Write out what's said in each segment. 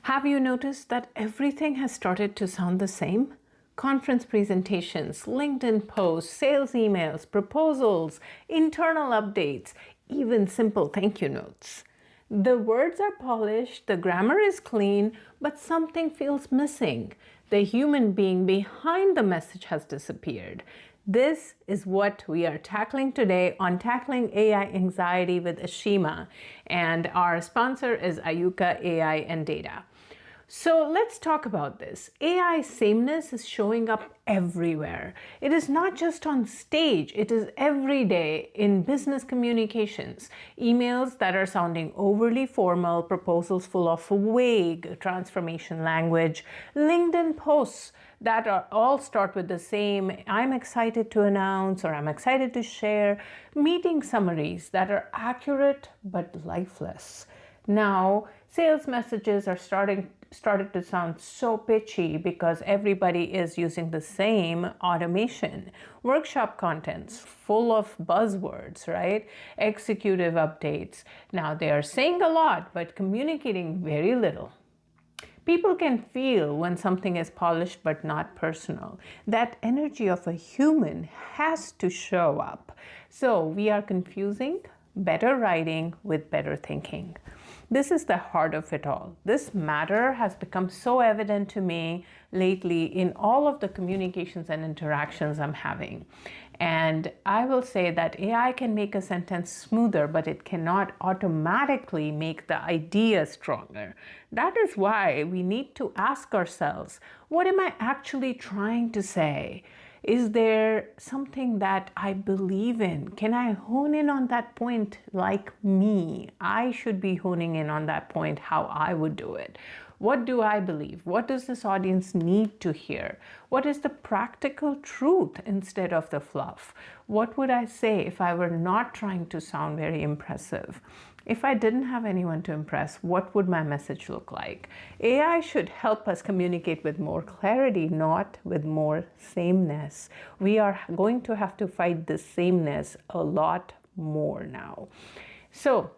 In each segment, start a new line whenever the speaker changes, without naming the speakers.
Have you noticed that everything has started to sound the same? Conference presentations, LinkedIn posts, sales emails, proposals, internal updates, even simple thank you notes. The words are polished, the grammar is clean, but something feels missing. The human being behind the message has disappeared. This is what we are tackling today on Tackling AI Anxiety with Ashima, and our sponsor is Ayuka AI and Data. So let's talk about this. AI sameness is showing up everywhere. It is not just on stage, it is every day in business communications. Emails that are sounding overly formal, proposals full of vague transformation language, LinkedIn posts that are all start with the same "I'm excited to announce" or "I'm excited to share," meeting summaries that are accurate but lifeless. Now, sales messages are started to sound so pitchy because everybody is using the same automation. Workshop contents full of buzzwords, right? Executive updates. Now, they are saying a lot but communicating very little. People can feel when something is polished but not personal. That energy of a human has to show up. So we are confusing better writing with better thinking. This is the heart of it all. This matter has become so evident to me lately in all of the communications and interactions I'm having. And I will say that AI can make a sentence smoother, but it cannot automatically make the idea stronger. That is why we need to ask ourselves, what am I actually trying to say? Is there something that I believe in? Can I hone in on that point like me? I should be honing in on that point how I would do it. What do I believe? What does this audience need to hear? What is the practical truth instead of the fluff? What would I say if I were not trying to sound very impressive? If I didn't have anyone to impress, what would my message look like? AI should help us communicate with more clarity, not with more sameness. We are going to have to fight this sameness a lot more now. So,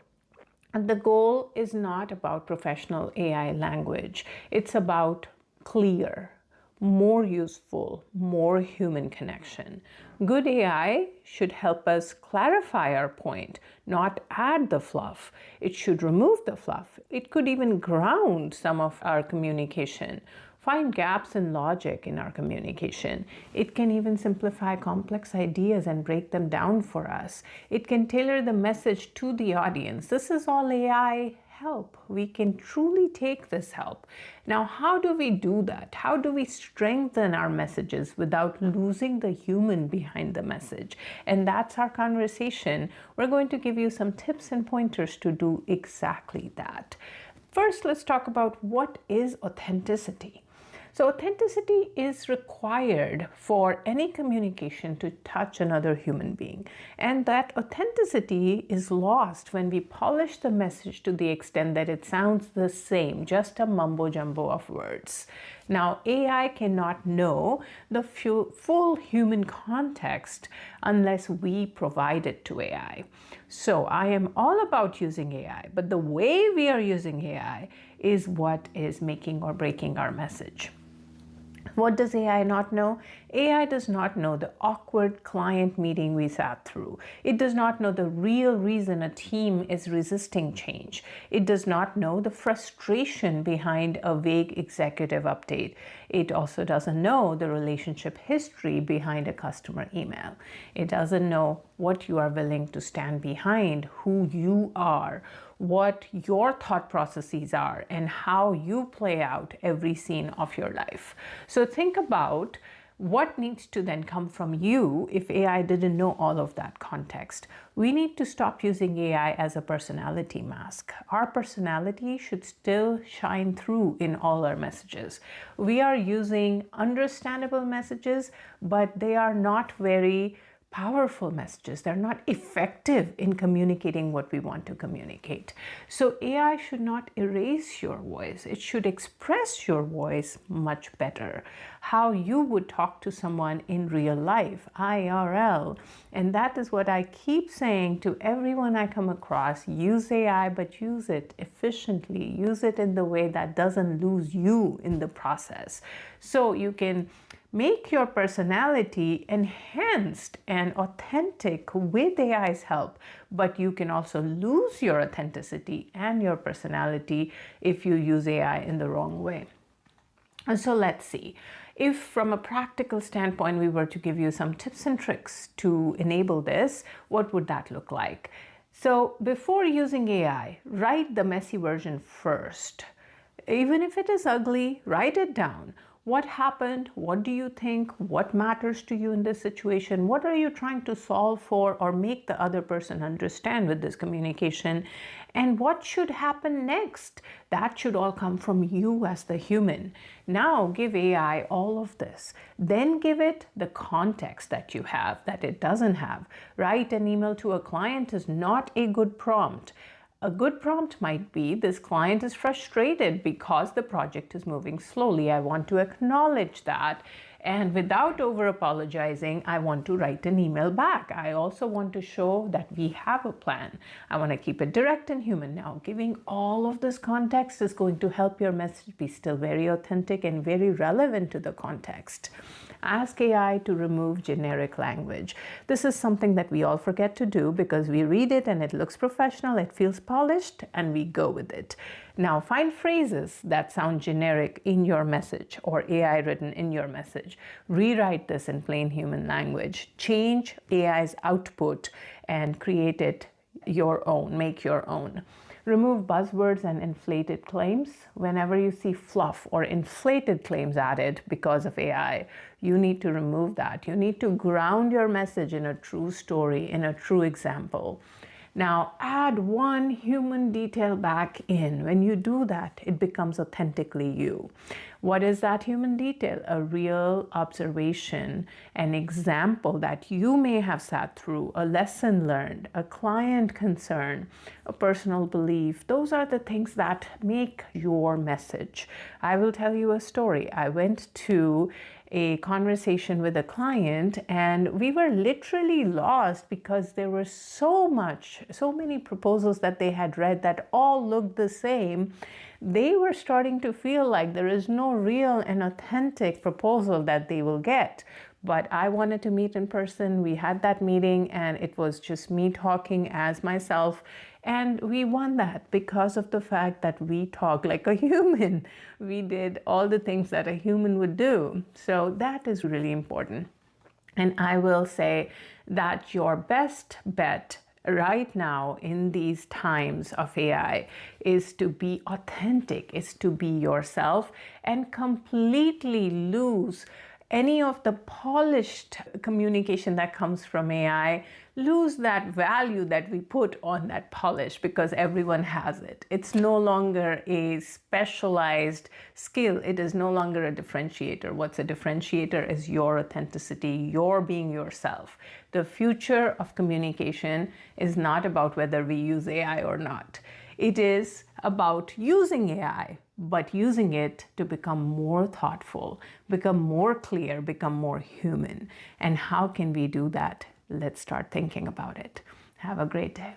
the goal is not about professional AI language. It's about clear, more useful, more human connection. Good AI should help us clarify our point, not add the fluff. It should remove the fluff. It could even ground some of our communication, find gaps in logic in our communication. It can even simplify complex ideas and break them down for us. It can tailor the message to the audience. This is all AI help. We can truly take this help. Now, how do we do that? How do we strengthen our messages without losing the human behind the message? And that's our conversation. We're going to give you some tips and pointers to do exactly that. First, let's talk about what is authenticity. So authenticity is required for any communication to touch another human being. And that authenticity is lost when we polish the message to the extent that it sounds the same, just a mumbo jumbo of words. Now, AI cannot know the full human context unless we provide it to AI. So I am all about using AI, but the way we are using AI is what is making or breaking our message. What does AI not know? AI does not know the awkward client meeting we sat through. It does not know the real reason a team is resisting change. It does not know the frustration behind a vague executive update. It also doesn't know the relationship history behind a customer email. It doesn't know what you are willing to stand behind, who you are, what your thought processes are, and how you play out every scene of your life. So think about what needs to then come from you if AI didn't know all of that context. We need to stop using AI as a personality mask. Our personality should still shine through in all our messages. We are using understandable messages, but they are not very powerful messages. They're not effective in communicating what we want to communicate. So AI should not erase your voice. It should express your voice much better. How you would talk to someone in real life, IRL. And that is what I keep saying to everyone I come across. Use AI, but use it efficiently. Use it in the way that doesn't lose you in the process. So you can make your personality enhanced and authentic with AI's help, but you can also lose your authenticity and your personality if you use AI in the wrong way. And so let's see. If from a practical standpoint, we were to give you some tips and tricks to enable this, what would that look like? So before using AI, write the messy version first. Even if it is ugly, write it down. What happened? What do you think? What matters to you in this situation? What are you trying to solve for or make the other person understand with this communication? And what should happen next? That should all come from you as the human. Now give AI all of this. Then give it the context that you have, that it doesn't have. Write an email to a client is not a good prompt. A good prompt might be, this client is frustrated because the project is moving slowly. I want to acknowledge that. And without over apologizing, I want to write an email back. I also want to show that we have a plan. I want to keep it direct and human. Now, giving all of this context is going to help your message be still very authentic and very relevant to the context. Ask AI to remove generic language. This is something that we all forget to do because we read it and it looks professional, it feels polished, and we go with it. Now find phrases that sound generic in your message or AI written in your message. Rewrite this in plain human language. Change AI's output and create it your own, make your own. Remove buzzwords and inflated claims. Whenever you see fluff or inflated claims added because of AI, you need to remove that. You need to ground your message in a true story, in a true example. Now, add one human detail back in. When you do that, it becomes authentically you. What is that human detail? A real observation, an example that you may have sat through, a lesson learned, a client concern, a personal belief. Those are the things that make your message. I will tell you a story. I went to a conversation with a client and we were literally lost because there were so many proposals that they had read that all looked the same. They were starting to feel like there is no real and authentic proposal that they will get. But I wanted to meet in person. We had that meeting and it was just me talking as myself. And we won that because of the fact that we talk like a human. We did all the things that a human would do. So that is really important. And I will say that your best bet right now in these times of AI is to be authentic, is to be yourself and completely lose any of the polished communication that comes from AI, lose that value that we put on that polish because everyone has it. It's no longer a specialized skill. It is no longer a differentiator. What's a differentiator is your authenticity, your being yourself. The future of communication is not about whether we use AI or not. It is about using AI, but using it to become more thoughtful, become more clear, become more human. And how can we do that? Let's start thinking about it. Have a great day.